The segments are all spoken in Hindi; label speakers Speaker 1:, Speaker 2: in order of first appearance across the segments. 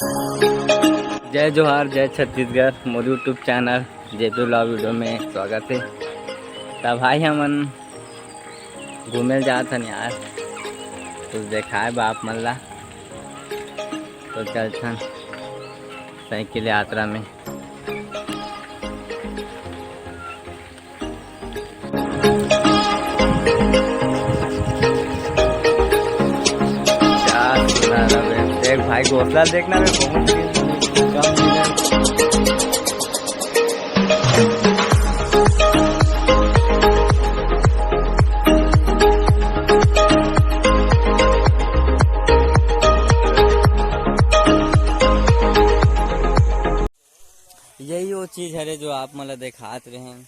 Speaker 1: जय जोहार, जय छत्तीसगढ़। मोर YouTube channel JP blog video में स्वागत है। तब भाई हमन घूमे जाथन यार, कुछ देखाए बाप मन ला, तो चलथन साइकिल यात्रा में। देख भाई, घोसला देखना में बहुत कम यही वो चीज है जो आप मला दिखात रहें,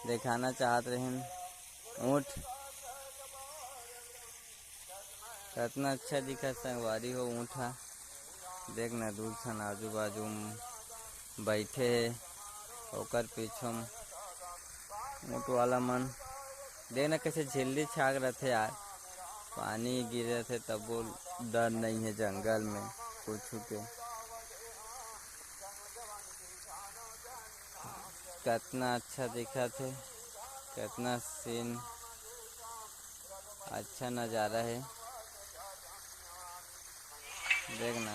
Speaker 1: दिखाना चाहत रहें। ऊँट कितना अच्छा दिखा, संगवारी हो ऊँट हा। देखना दूर सन आजू बाजू बैठे है, ओकर पीछे ऊँट वाला मन देखना कैसे झिल्ली छाग रहते यार। पानी गिरे थे तब वो डर नहीं है जंगल में कुछ के। कितना अच्छा दिखा थे, कितना सीन अच्छा नज़ारा है। देखना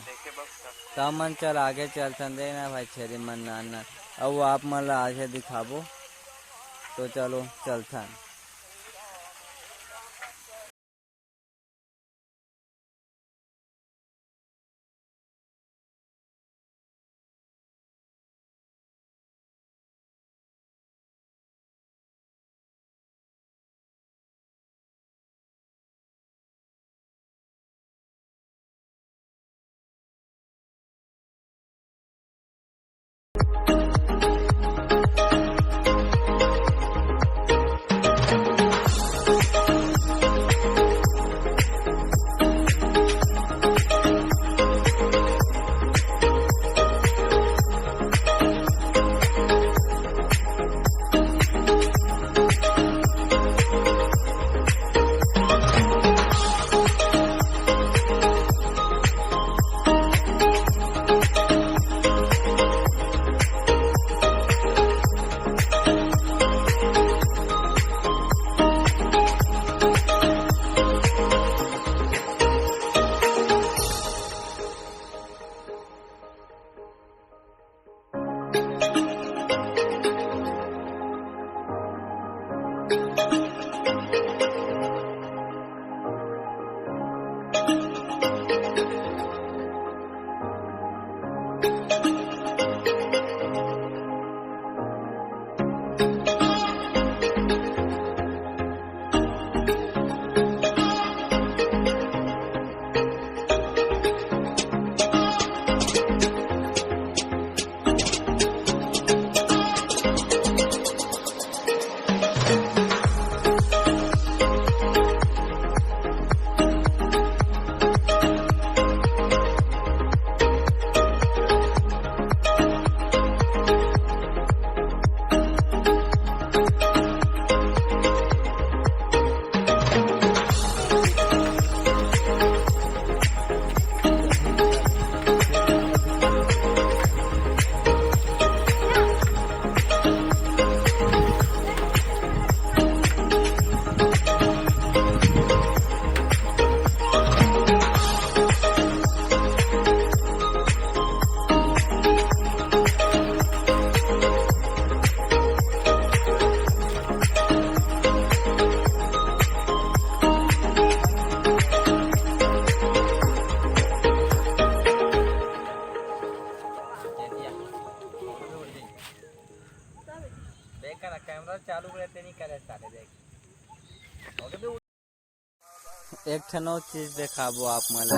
Speaker 1: तब मन चल आगे चलथन। देखना भाई छेरी मन नाना, अब आप मन ला आगे दिखाबो तो चलो चलथन। कैमरा चालू रहते नहीं करे सारे। देख एक ठनो चीज देखाबो आप मला।